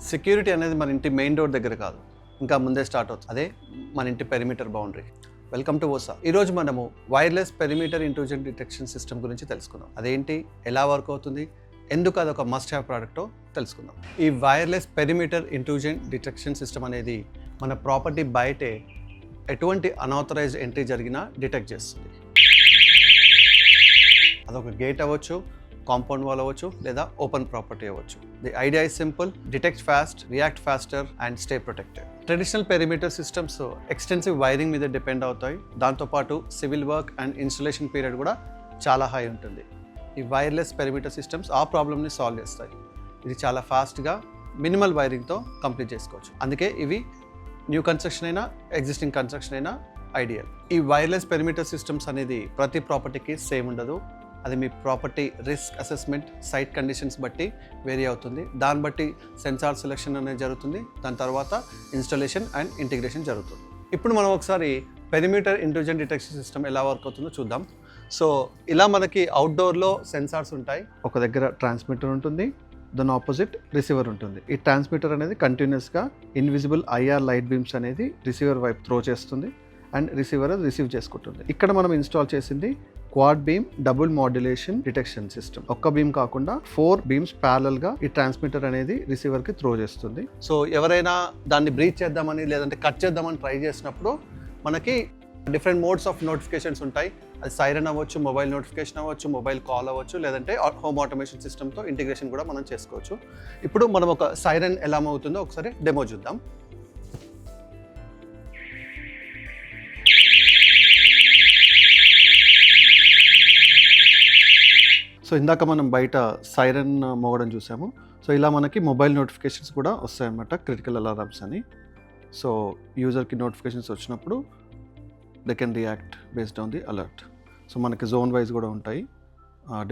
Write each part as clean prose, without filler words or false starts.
Security అనేది మన ఇంటి మెయిన్ డోర్ దగ్గర కాదు, ఇంకా ముందే స్టార్ట్ అవుతుంది. అదే మన ఇంటి పెరిమీటర్ బౌండరీ. వెల్కమ్ టు ఓసా. ఈరోజు మనము wireless perimeter intrusion detection system గురించి తెలుసుకుందాం. అదేంటి, ఎలా వర్క్ అవుతుంది, ఎందుకు అదొక మస్ట్ హ్యావ్ ప్రోడక్టో తెలుసుకుందాం. ఈ wireless perimeter intrusion detection system అనేది మన ప్రాపర్టీ బయటే ఎటువంటి అన్ఆథరైజ్డ్ ఎంట్రీ జరిగినా డిటెక్ట్ చేస్తుంది. అదొక గేట్ అవ్వచ్చు, కాంపౌండ్ వాల్ అవ్వచ్చు, లేదా ఓపెన్ ప్రాపర్టీ అవ్వచ్చు. The idea is simple: detect fast, react faster and stay protected. Traditional perimeter systems extensive wiring మీద డిపెండ్ అవుతాయి. దాంతోపాటు civil work and installation period కూడా చాలా హై ఉంటుంది. ఈ వైర్లెస్ పెరిమీటర్ సిస్టమ్స్ ఆ ప్రాబ్లమ్ని సాల్వ్ చేస్తాయి. ఇది చాలా ఫాస్ట్గా మినిమల్ వైరింగ్తో కంప్లీట్ చేసుకోవచ్చు. అందుకే ఇవి న్యూ కన్స్ట్రక్షన్ అయినా ఎగ్జిస్టింగ్ కన్స్ట్రక్షన్ అయినా ఐడియల్. ఈ వైర్లెస్ పెరిమీటర్ సిస్టమ్స్ అనేది ప్రతి ప్రాపర్టీకి సేమ్ ఉండదు. అది మీ property risk assessment, site conditions బట్టి వేరీ అవుతుంది. దాన్ని బట్టి సెన్సార్ సెలెక్షన్ అనేది జరుగుతుంది. దాని తర్వాత ఇన్స్టాలేషన్ అండ్ ఇంటిగ్రేషన్ జరుగుతుంది. ఇప్పుడు మనం ఒకసారి పెరిమీటర్ ఇంట్రూజన్ డిటెక్షన్ సిస్టమ్ ఎలా వర్క్ అవుతుందో చూద్దాం. సో ఇలా మనకి అవుట్డోర్లో సెన్సార్స్ ఉంటాయి. ఒక దగ్గర ట్రాన్స్మిటర్ ఉంటుంది, దాని ఆపోజిట్ రిసీవర్ ఉంటుంది. ఈ ట్రాన్స్మిటర్ అనేది కంటిన్యూస్గా ఇన్విజిబుల్ ఐఆర్ లైట్ బీమ్స్ అనేది రిసీవర్ వైపు త్రో చేస్తుంది అండ్ రిసీవర్ రిసీవ్ చేసుకుంటుంది. ఇక్కడ మనం ఇన్స్టాల్ చేసింది quad beam double modulation detection system. ఒక్క బీమ్ కాకుండా 4 బీమ్స్ ప్యారలల్ గా ఈ ట్రాన్స్మిటర్ అనేది రిసీవర్ కి త్రో చేస్తుంది. సో ఎవరైనా దాన్ని బ్రీచ్ చేద్దామని లేదంటే కట్ చేద్దామని ట్రై చేసినప్పుడు మనకి డిఫరెంట్ మోడ్స్ ఆఫ్ నోటిఫికేషన్స్ ఉంటాయి. అది సైరన్ అవ్వచ్చు, మొబైల్ నోటిఫికేషన్ అవ్వచ్చు, మొబైల్ కాల్ అవ్వచ్చు, లేదంటే హోమ్ ఆటోమేషన్ సిస్టమ్తో ఇంటిగ్రేషన్ కూడా మనం చేసుకోవచ్చు. ఇప్పుడు మనం ఒక సైరన్ ఎలా అవుతుందో ఒకసారి డెమో చూద్దాం. సో ఇందాక మనం బయట సైరన్ మోగడం చూసాము. సో ఇలా మనకి మొబైల్ నోటిఫికేషన్స్ కూడా వస్తాయన్నమాట, క్రిటికల్ అలారమ్స్ అని. సో యూజర్కి నోటిఫికేషన్స్ వచ్చినప్పుడు they can react based on the alert. So మనకి జోన్ వైజ్ కూడా ఉంటాయి.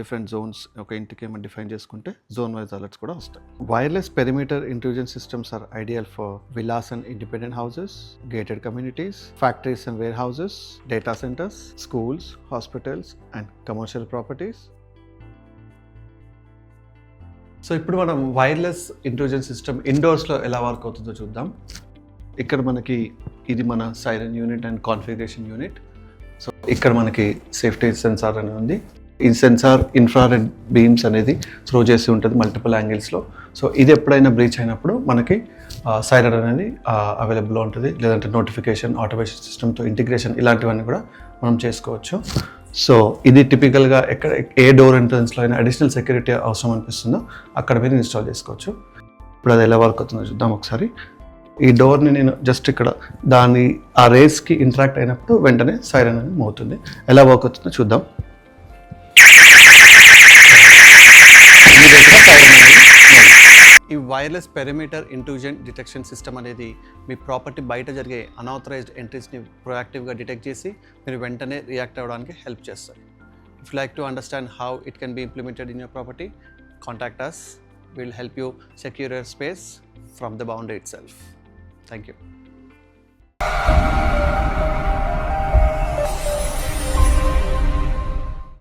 డిఫరెంట్ జోన్స్ ఒక ఇంటికి ఏమైనా డిఫైన్ చేసుకుంటే జోన్ వైజ్ అలర్ట్స్ కూడా వస్తాయి. Wireless perimeter intrusion systems are ideal for villas and independent houses, gated communities, factories and warehouses, data centres, schools, hospitals and commercial properties. So ఇప్పుడు మనం wireless intrusion system ఇండోర్స్లో ఎలా work అవుతుందో చూద్దాం. ఇక్కడ మనకి ఇది మన siren unit and configuration unit. So ఇక్కడ మనకి సేఫ్టీ సెన్సార్ అనేది ఉంది. ఈ సెన్సార్ ఇన్ఫ్రారెడ్ బీమ్స్ అనేది త్రో చేసి ఉంటుంది మల్టిపుల్ యాంగిల్స్లో. సో ఇది ఎప్పుడైనా బ్రీచ్ అయినప్పుడు మనకి సైరన్ అనేది అవైలబుల్లో ఉంటుంది. లేదంటే నోటిఫికేషన్, ఆటోమేషన్ సిస్టమ్తో ఇంటిగ్రేషన్ ఇలాంటివన్నీ కూడా మనం చేసుకోవచ్చు. సో ఇది టిపికల్గా ఎక్కడ ఏ డోర్ ఎంట్రన్స్లో అయినా అడిషనల్ సెక్యూరిటీ అవసరం అనిపిస్తుందో అక్కడ మీరు ఇన్స్టాల్ చేసుకోవచ్చు. ఇప్పుడు అది ఎలా వర్క్ అవుతుందో చూద్దాం ఒకసారి. ఈ డోర్ని నేను జస్ట్ ఇక్కడ ఆ రేస్కి ఇంటరాక్ట్ అయినప్పుడు వెంటనే సైరన్ అనేది మోగుతుంది. ఎలా వర్క్ అవుతుందో చూద్దాం. ఈ wireless perimeter intrusion detection system అనేది మీ ప్రాపర్టీ బయట జరిగే అన్ఆథరైజ్డ్ ఎంట్రీస్ని ప్రొయాక్టివ్గా డిటెక్ట్ చేసి మీరు వెంటనే రియాక్ట్ అవ్వడానికి హెల్ప్ చేస్తారు. If you like to understand how it can be implemented in your property, contact us. We'll help you secure your space from the boundary itself. Thank you.